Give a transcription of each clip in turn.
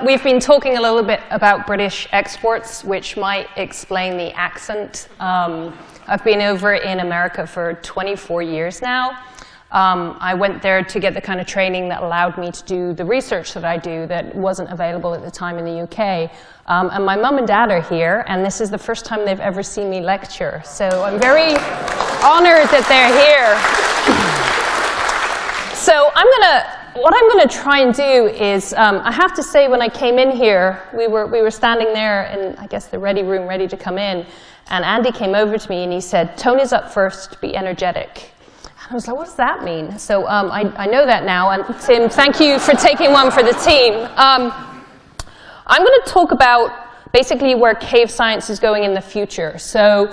we've been talking a little bit about British exports, which might explain the accent. I've been over in America for 24 years now. I went there to get the kind of training that allowed me to do the research that I do that wasn't available at the time in the UK. And my mum and dad are here, and this is the first time they've ever seen me lecture. So I'm very honored that they're here. So what I'm going to try and do is, I have to say, when I came in here, we were standing there in, I guess, the ready room, ready to come in, and Andy came over to me and he said, "Tony's up first, be energetic." I was like, what does that mean? So I know that now, and Tim, thank you for taking one for the team. I'm going to talk about basically where cave science is going in the future. So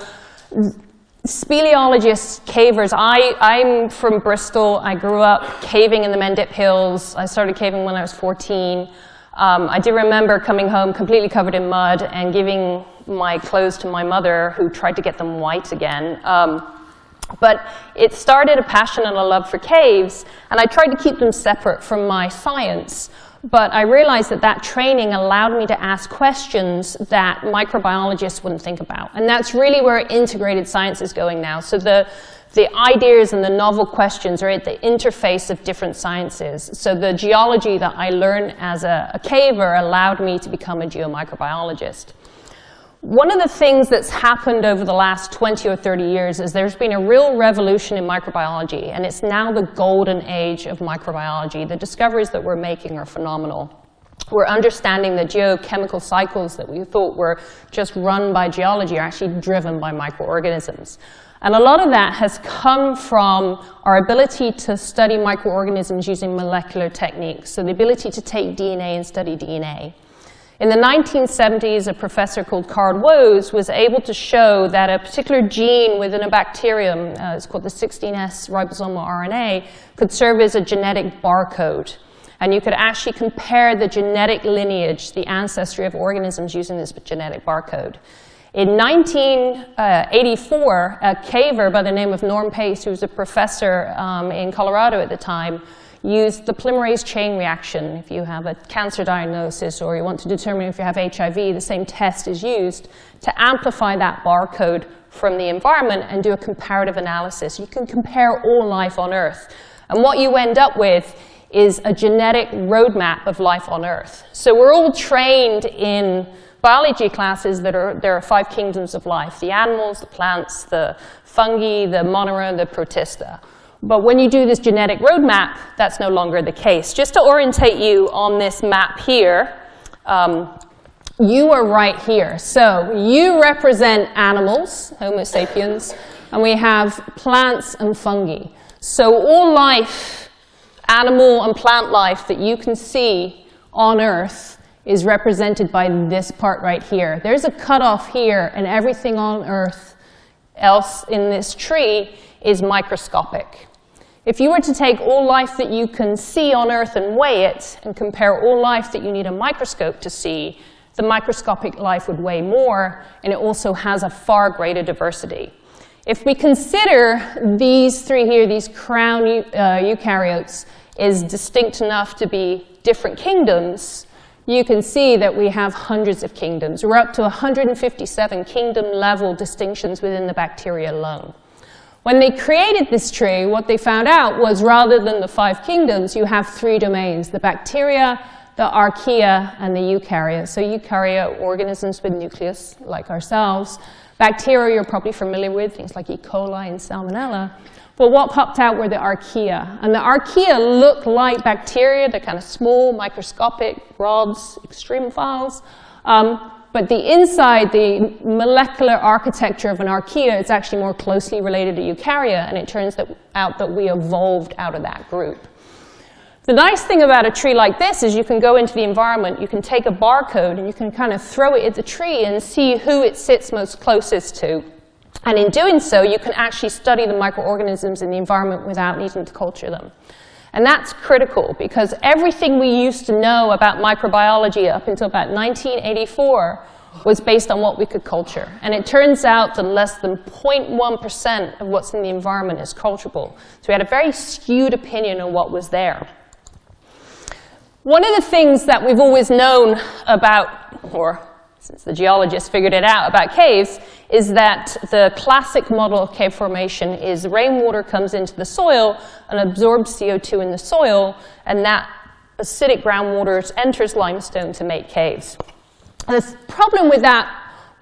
speleologists, cavers, I'm from Bristol. I grew up caving in the Mendip Hills. I started caving when I was 14. I do remember coming home completely covered in mud and giving my clothes to my mother, who tried to get them white again. But it started a passion and a love for caves, and I tried to keep them separate from my science. But I realized that that training allowed me to ask questions that microbiologists wouldn't think about. And that's really where integrated science is going now. So the ideas and the novel questions are at the interface of different sciences. So the geology that I learned as a caver allowed me to become a geomicrobiologist. One of the things that's happened over the last 20 or 30 years is there's been a real revolution in microbiology, and it's now the golden age of microbiology. The discoveries that we're making are phenomenal. We're understanding the geochemical cycles that we thought were just run by geology are actually driven by microorganisms. And a lot of that has come from our ability to study microorganisms using molecular techniques, so the ability to take DNA and study DNA. In the 1970s, a professor called Carl Woese was able to show that a particular gene within a bacterium, it's called the 16S ribosomal RNA, could serve as a genetic barcode. And you could actually compare the genetic lineage, the ancestry of organisms using this genetic barcode. In 1984, a caver by the name of Norm Pace, who was a professor in Colorado at the time, used the polymerase chain reaction. If you have a cancer diagnosis or you want to determine if you have HIV, the same test is used to amplify that barcode from the environment and do a comparative analysis. You can compare all life on Earth. And what you end up with is a genetic roadmap of life on Earth. So we're all trained in biology classes that there are 5 kingdoms of life: the animals, the plants, the fungi, the monera, the protista. But when you do this genetic roadmap, that's no longer the case. Just to orientate you on this map here, you are right here. So you represent animals, Homo sapiens, and we have plants and fungi. So all life, animal and plant life that you can see on Earth is represented by this part right here. There's a cutoff here, and everything on Earth else in this tree is microscopic. If you were to take all life that you can see on Earth and weigh it, and compare all life that you need a microscope to see, the microscopic life would weigh more, and it also has a far greater diversity. If we consider these 3 here, these crown eukaryotes, is distinct enough to be different kingdoms, you can see that we have hundreds of kingdoms. We're up to 157 kingdom-level distinctions within the bacteria alone. When they created this tree, what they found out was rather than the 5 kingdoms, you have 3 domains: the bacteria, the archaea, and the eukarya. So eukarya, organisms with nucleus, like ourselves. Bacteria you're probably familiar with, things like E. coli and Salmonella. But what popped out were the archaea. And the archaea look like bacteria. They're kind of small, microscopic rods, extremophiles. But the inside, the molecular architecture of an archaea is actually more closely related to eukarya, and it turns out that we evolved out of that group. The nice thing about a tree like this is you can go into the environment, you can take a barcode, and you can kind of throw it at the tree and see who it sits most closest to. And in doing so, you can actually study the microorganisms in the environment without needing to culture them. And that's critical, because everything we used to know about microbiology up until about 1984 was based on what we could culture. And it turns out that less than 0.1% of what's in the environment is culturable. So we had a very skewed opinion on what was there. One of the things that we've always known about, or since the geologists figured it out about caves, is that the classic model of cave formation is rainwater comes into the soil and absorbs CO2 in the soil, and that acidic groundwater enters limestone to make caves. And the problem with that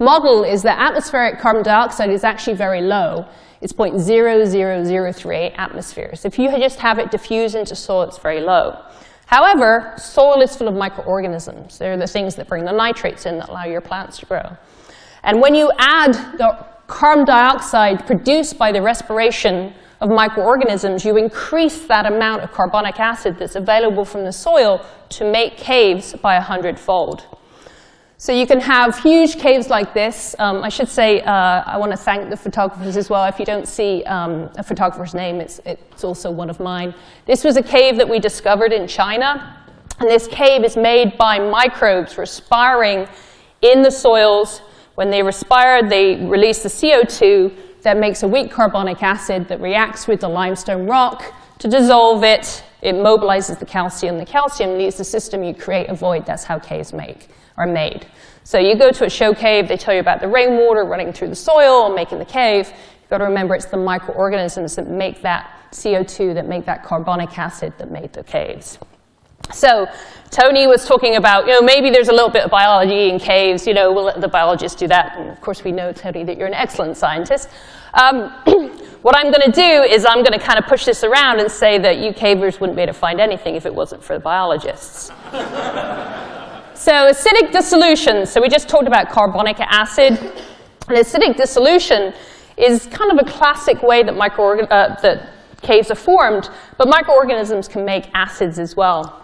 model is that atmospheric carbon dioxide is actually very low. It's 0.0003 atmospheres. If you just have it diffuse into soil, it's very low. However, soil is full of microorganisms. They're the things that bring the nitrates in that allow your plants to grow. And when you add the carbon dioxide produced by the respiration of microorganisms, you increase that amount of carbonic acid that's available from the soil to make caves by 100-fold. So you can have huge caves like this. I should say, I want to thank the photographers as well. If you don't see a photographer's name, it's also one of mine. This was a cave that we discovered in China. And this cave is made by microbes respiring in the soils. When they respire, they release the CO2 that makes a weak carbonic acid that reacts with the limestone rock to dissolve it. It mobilizes the calcium. The calcium leaves the system. You create a void. That's how caves are made. So you go to a show cave, they tell you about the rainwater running through the soil and making the cave. You've got to remember it's the microorganisms that make that CO2, that make that carbonic acid that made the caves. So Tony was talking about, maybe there's a little bit of biology in caves, we'll let the biologists do that. And of course we know, Tony, that you're an excellent scientist. What I'm going to do is I'm going to kind of push this around and say that you cavers wouldn't be able to find anything if it wasn't for the biologists. So acidic dissolution. So we just talked about carbonic acid. And acidic dissolution is kind of a classic way that that caves are formed, but microorganisms can make acids as well.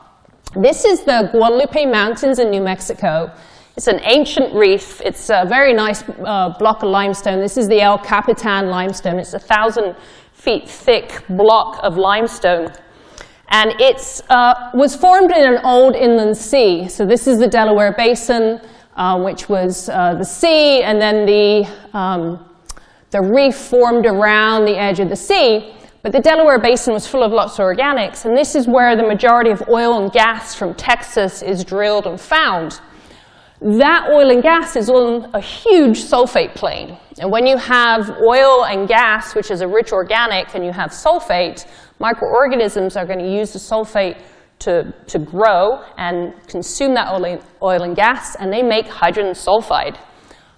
This is the Guadalupe Mountains in New Mexico. It's an ancient reef. It's a very nice block of limestone. This is the El Capitan limestone. It's 1,000 feet thick block of limestone. And it was formed in an old inland sea. So this is the Delaware Basin, which was the sea, and then the reef formed around the edge of the sea. But the Delaware Basin was full of lots of organics, and this is where the majority of oil and gas from Texas is drilled and found. That oil and gas is on a huge sulfate plain. And when you have oil and gas, which is a rich organic, and you have sulfate, microorganisms are going to use the sulfate to grow and consume that oil and gas, and they make hydrogen sulfide.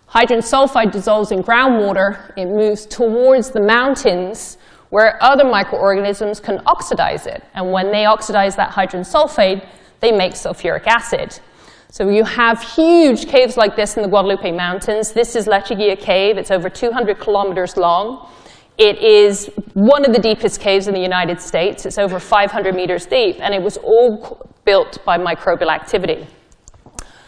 Hydrogen sulfide dissolves in groundwater. It moves towards the mountains where other microorganisms can oxidize it. And when they oxidize that hydrogen sulfide, they make sulfuric acid. So you have huge caves like this in the Guadalupe Mountains. This is Lechuguilla Cave. It's over 200 kilometers long. It is one of the deepest caves in the United States. It's over 500 meters deep, and it was all built by microbial activity.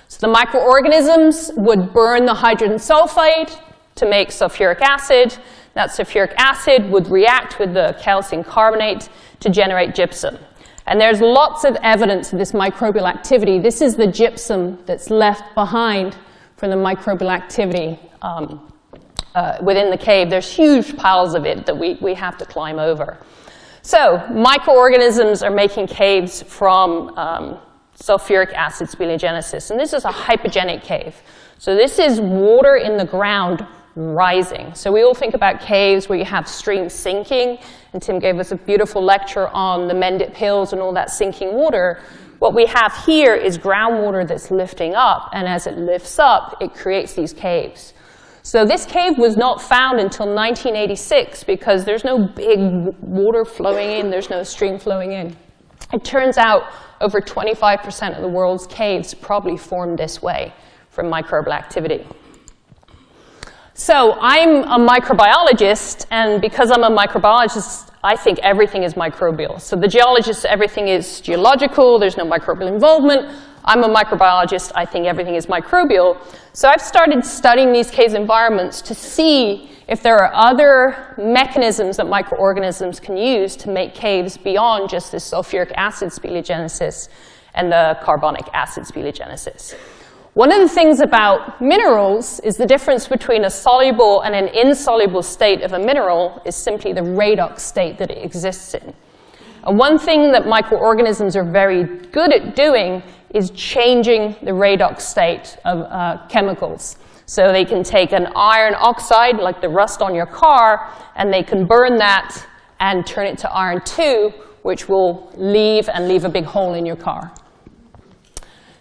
So the microorganisms would burn the hydrogen sulfide to make sulfuric acid. That sulfuric acid would react with the calcium carbonate to generate gypsum. And there's lots of evidence of this microbial activity. This is the gypsum that's left behind from the microbial activity within the cave. There's huge piles of it that we have to climb over. So microorganisms are making caves from sulfuric acid speleogenesis. And this is a hypogenic cave. So this is water in the ground rising. So we all think about caves where you have streams sinking, and Tim gave us a beautiful lecture on the Mendip Hills and all that sinking water. What we have here is groundwater that's lifting up, and as it lifts up, it creates these caves. So this cave was not found until 1986 because there's no big water flowing in, there's no stream flowing in. It turns out over 25% of the world's caves probably formed this way from microbial activity. So I'm a microbiologist, and because I'm a microbiologist, I think everything is microbial. So the geologist, everything is geological, there's no microbial involvement. I'm a microbiologist, I think everything is microbial. So I've started studying these cave environments to see if there are other mechanisms that microorganisms can use to make caves beyond just this sulfuric acid speleogenesis and the carbonic acid speleogenesis. One of the things about minerals is the difference between a soluble and an insoluble state of a mineral is simply the redox state that it exists in. And one thing that microorganisms are very good at doing is changing the redox state of chemicals. So they can take an iron oxide, like the rust on your car, and they can burn that and turn it to iron 2, which will leave a big hole in your car.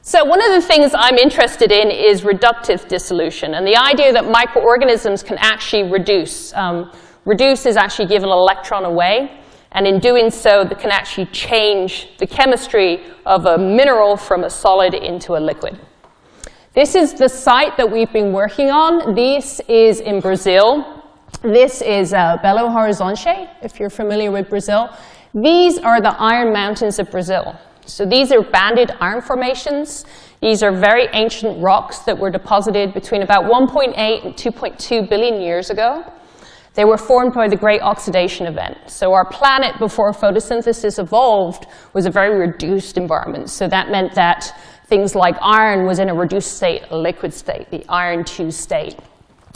So one of the things I'm interested in is reductive dissolution, and the idea that microorganisms can actually reduce. Reduce is actually give an electron away, and in doing so, they can actually change the chemistry of a mineral from a solid into a liquid. This is the site that we've been working on. This is in Brazil. This is Belo Horizonte, if you're familiar with Brazil. These are the iron mountains of Brazil. So these are banded iron formations. These are very ancient rocks that were deposited between about 1.8 and 2.2 billion years ago. They were formed by the Great Oxidation Event. So our planet, before photosynthesis evolved, was a very reduced environment. So that meant that things like iron was in a reduced state, a liquid state, the iron 2 state.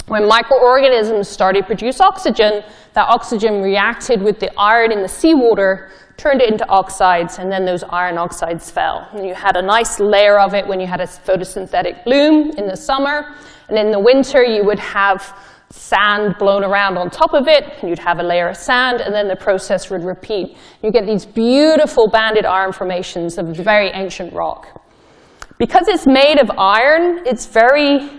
When microorganisms started to produce oxygen, that oxygen reacted with the iron in the seawater, turned it into oxides, and then those iron oxides fell. And you had a nice layer of it when you had a photosynthetic bloom in the summer, and in the winter you would have sand blown around on top of it, and you'd have a layer of sand, and then the process would repeat. You get these beautiful banded iron formations of very ancient rock. Because it's made of iron, it's very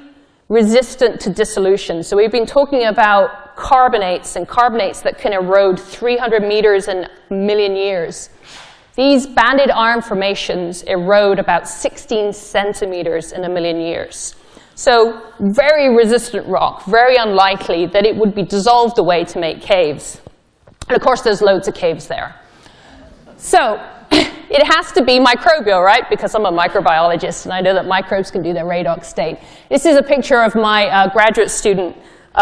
resistant to dissolution. So we've been talking about carbonates and carbonates that can erode 300 meters in a million years. These banded iron formations erode about 16 centimeters in a million years. So very resistant rock, very unlikely that it would be dissolved away to make caves. And of course, there's loads of caves there. So it has to be microbial, right? Because I'm a microbiologist, and I know that microbes can do their redox state. This is a picture of my graduate student.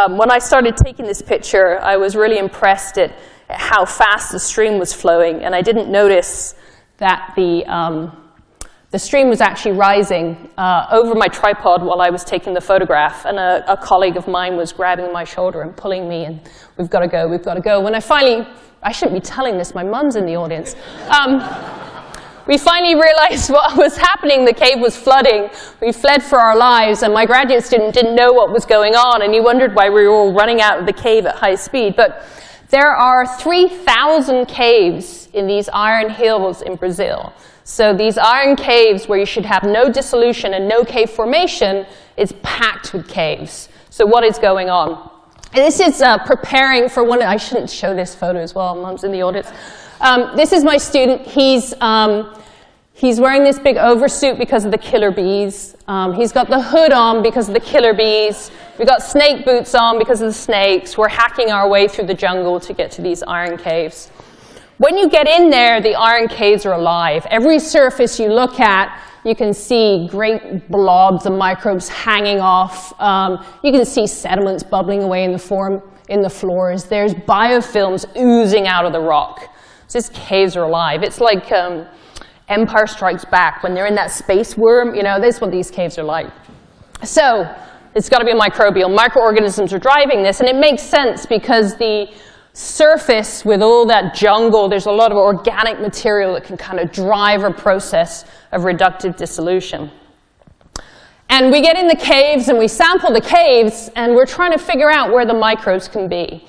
When I started taking this picture, I was really impressed at how fast the stream was flowing, and I didn't notice that the stream was actually rising over my tripod while I was taking the photograph, and a colleague of mine was grabbing my shoulder and pulling me, and we've got to go, we've got to go. When I shouldn't be telling this, my mum's in the audience. We finally realized what was happening. The cave was flooding. We fled for our lives, and my graduate student didn't know what was going on, and he wondered why we were all running out of the cave at high speed. But there are 3,000 caves in these iron hills in Brazil. So these iron caves, where you should have no dissolution and no cave formation, is packed with caves. So what is going on? This is preparing for one. I shouldn't show this photo as well. Mum's in the audience. This is my student. He's wearing this big oversuit because of the killer bees. He's got the hood on because of the killer bees. We've got snake boots on because of the snakes. We're hacking our way through the jungle to get to these iron caves. When you get in there, the iron caves are alive. Every surface you look at, you can see great blobs of microbes hanging off. You can see sediments bubbling away in the floors. There's biofilms oozing out of the rock. So these caves are alive. It's like Empire Strikes Back, when they're in that space worm. You know, this is what these caves are like. So it's got to be microbial. Microorganisms are driving this, and it makes sense because the surface with all that jungle, there's a lot of organic material that can kind of drive a process of reductive dissolution. And we get in the caves and we sample the caves, and we're trying to figure out where the microbes can be.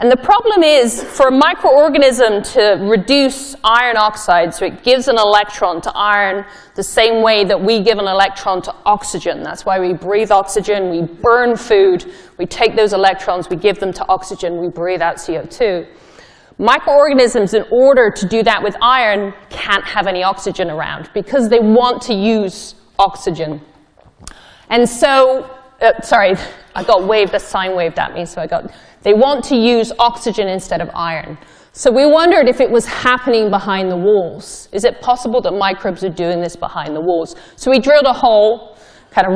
And the problem is, for a microorganism to reduce iron oxide, so it gives an electron to iron the same way that we give an electron to oxygen. That's why we breathe oxygen, we burn food, we take those electrons, we give them to oxygen, we breathe out CO2. Microorganisms, in order to do that with iron, can't have any oxygen around because they want to use oxygen. And so, sorry, I got waved, a sign waved at me, so they want to use oxygen instead of iron. So we wondered if it was happening behind the walls. Is it possible that microbes are doing this behind the walls? So we drilled a hole, kind of,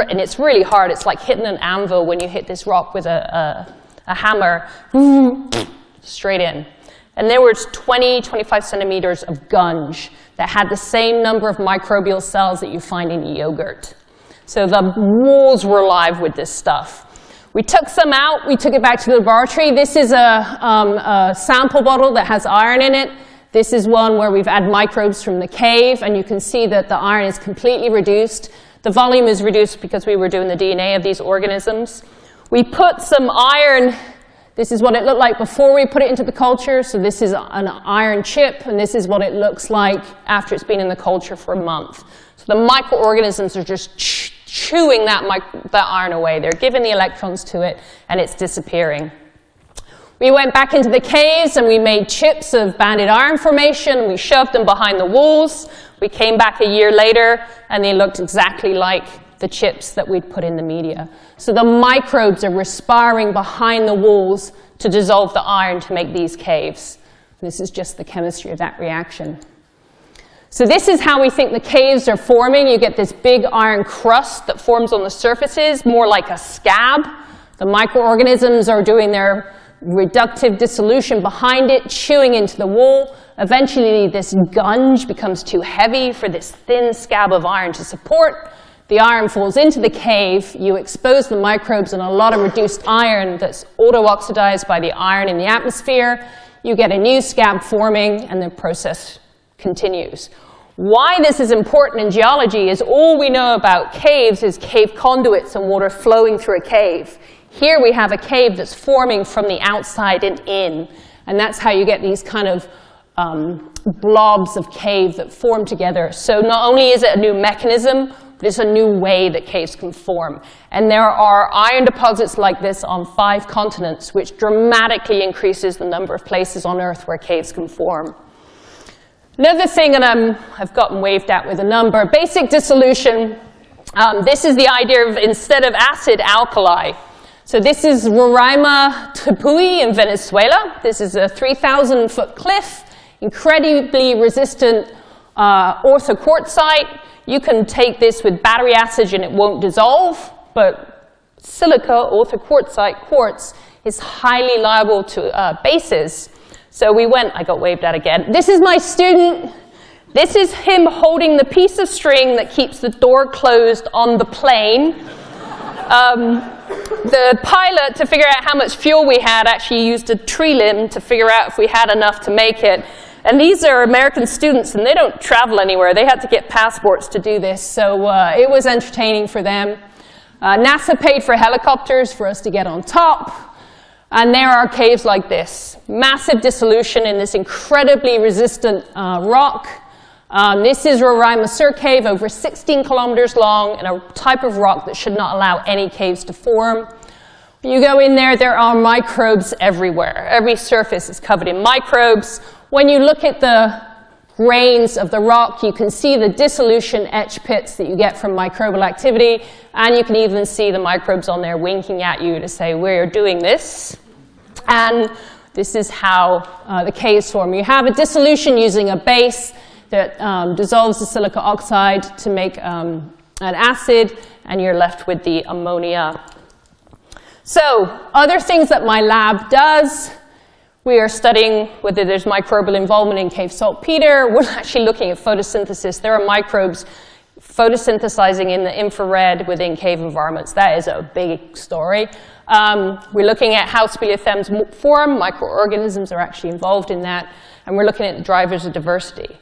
and it's really hard. It's like hitting an anvil when you hit this rock with a hammer, straight in. And there was 20, 25 centimeters of gunge that had the same number of microbial cells that you find in yogurt. So the walls were alive with this stuff. We took some out, we took it back to the laboratory. This is a sample bottle that has iron in it. This is one where we've had microbes from the cave, and you can see that the iron is completely reduced. The volume is reduced because we were doing the DNA of these organisms. We put some iron, this is what it looked like before we put it into the culture. So this is an iron chip, and this is what it looks like after it's been in the culture for a month. So the microorganisms are just chewing that iron away. They're giving the electrons to it, and it's disappearing. We went back into the caves and we made chips of banded iron formation. We shoved them behind the walls. We came back a year later and they looked exactly like the chips that we'd put in the media. So the microbes are respiring behind the walls to dissolve the iron to make these caves. This is just the chemistry of that reaction. So this is how we think the caves are forming. You get this big iron crust that forms on the surfaces, more like a scab. The microorganisms are doing their reductive dissolution behind it, chewing into the wall. Eventually this gunge becomes too heavy for this thin scab of iron to support. The iron falls into the cave, you expose the microbes and a lot of reduced iron that's auto-oxidized by the iron in the atmosphere. You get a new scab forming and the process continues. Why this is important in geology is all we know about caves is cave conduits and water flowing through a cave. Here we have a cave that's forming from the outside and in, and that's how you get these kind of blobs of cave that form together. So not only is it a new mechanism, but it's a new way that caves can form. And there are iron deposits like this on 5 continents, which dramatically increases the number of places on Earth where caves can form. Another thing, and I've gotten waved at with a number, basic dissolution. This is the idea of, instead of acid, alkali. So this is Roraima Tepuy in Venezuela. This is a 3,000-foot cliff, incredibly resistant orthoquartzite. You can take this with battery acid and it won't dissolve, but silica, orthoquartzite, quartz, is highly liable to bases. So we went, I got waved at again. This is my student. This is him holding the piece of string that keeps the door closed on the plane. The pilot, to figure out how much fuel we had, actually used a tree limb to figure out if we had enough to make it. And these are American students, and they don't travel anywhere. They had to get passports to do this, so it was entertaining for them. NASA paid for helicopters for us to get on top. And there are caves like this. Massive dissolution in this incredibly resistant rock. This is Roraima Sur Cave, over 16 kilometers long, and a type of rock that should not allow any caves to form. When you go in there, there are microbes everywhere. Every surface is covered in microbes. When you look at the grains of the rock, you can see the dissolution etch pits that you get from microbial activity, and you can even see the microbes on there winking at you to say, we're doing this. And this is how the caves form. You have a dissolution using a base that dissolves the silica oxide to make an acid, and you're left with the ammonia. So, other things that my lab does, we are studying whether there's microbial involvement in cave saltpeter. We're actually looking at photosynthesis. There are microbes photosynthesizing in the infrared within cave environments. That is a big story. We're looking at how speleothems form. Microorganisms are actually involved in that. And we're looking at the drivers of diversity.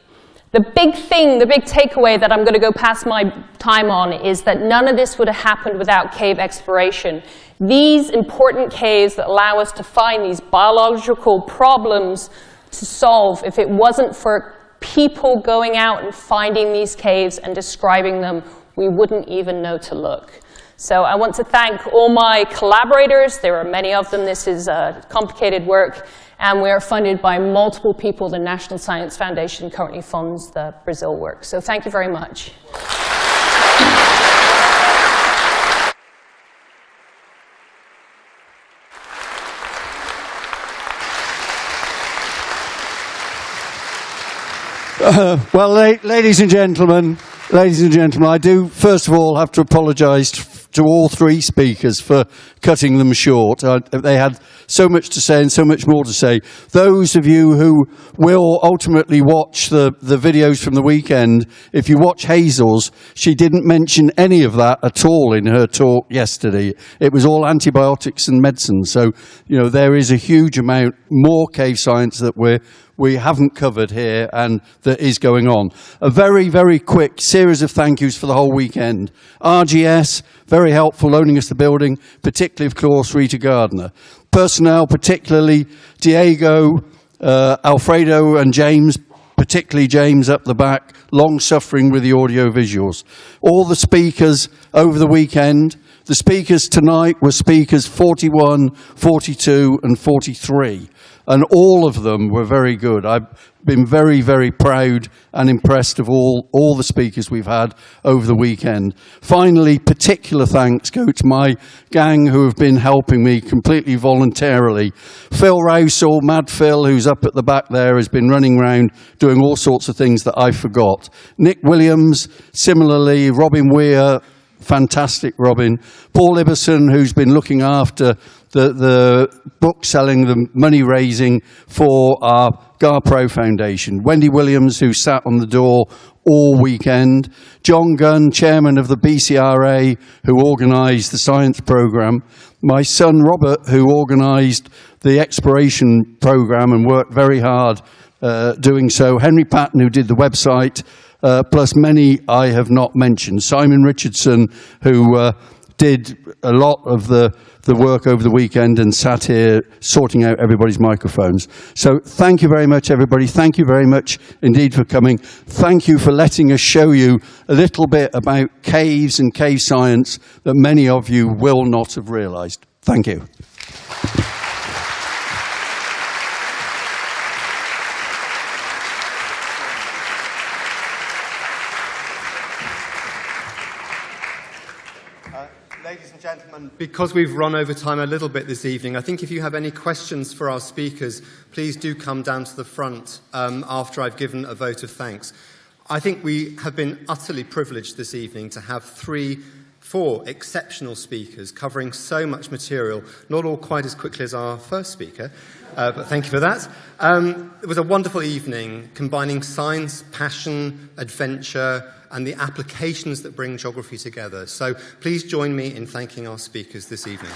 The big thing, the big takeaway that I'm going to go past my time on is that none of this would have happened without cave exploration. These important caves that allow us to find these biological problems to solve, if it wasn't for people going out and finding these caves and describing them, we wouldn't even know to look. So I want to thank all my collaborators. There are many of them. This is complicated work. And we are funded by multiple people. The National Science Foundation currently funds the Brazil work. So thank you very much. Well, ladies and gentlemen, I do first of all have to apologise to all three speakers for cutting them short. They had so much to say and so much more to say. Those of you who will ultimately watch the videos from the weekend, if you watch Hazel's, she didn't mention any of that at all in her talk yesterday. It was all antibiotics and medicine. So, you know, there is a huge amount more cave science that we haven't covered here and that is going on. A very, very quick series of thank yous for the whole weekend. RGS, very helpful, loaning us the building, particularly, of course, Rita Gardner. Personnel, particularly Diego, Alfredo and James, particularly James up the back, long suffering with the audio visuals. All the speakers over the weekend. The speakers tonight were speakers 41, 42 and 43. And all of them were very good. I've been very, very proud and impressed of all the speakers we've had over the weekend. Finally, particular thanks go to my gang who have been helping me completely voluntarily. Phil Rouse, or Mad Phil, who's up at the back there, has been running around doing all sorts of things that I forgot. Nick Williams, similarly, Robin Weir, fantastic Robin. Paul Ibbison, who's been looking after the book selling, the money raising for our GARPRO Foundation. Wendy Williams, who sat on the door all weekend. John Gunn, chairman of the BCRA, who organised the science programme. My son Robert, who organised the exploration programme and worked very hard doing so. Henry Patton, who did the website. Plus many I have not mentioned. Simon Richardson, who did a lot of the work over the weekend and sat here sorting out everybody's microphones. So thank you very much, everybody. Thank you very much indeed for coming. Thank you for letting us show you a little bit about caves and cave science that many of you will not have realised. Thank you. Ladies and gentlemen, because we've run over time a little bit this evening, I think if you have any questions for our speakers, please do come down to the front after I've given a vote of thanks. I think we have been utterly privileged this evening to have four exceptional speakers covering so much material, not all quite as quickly as our first speaker, but thank you for that. It was a wonderful evening combining science, passion, adventure, and the applications that bring geography together. So please join me in thanking our speakers this evening.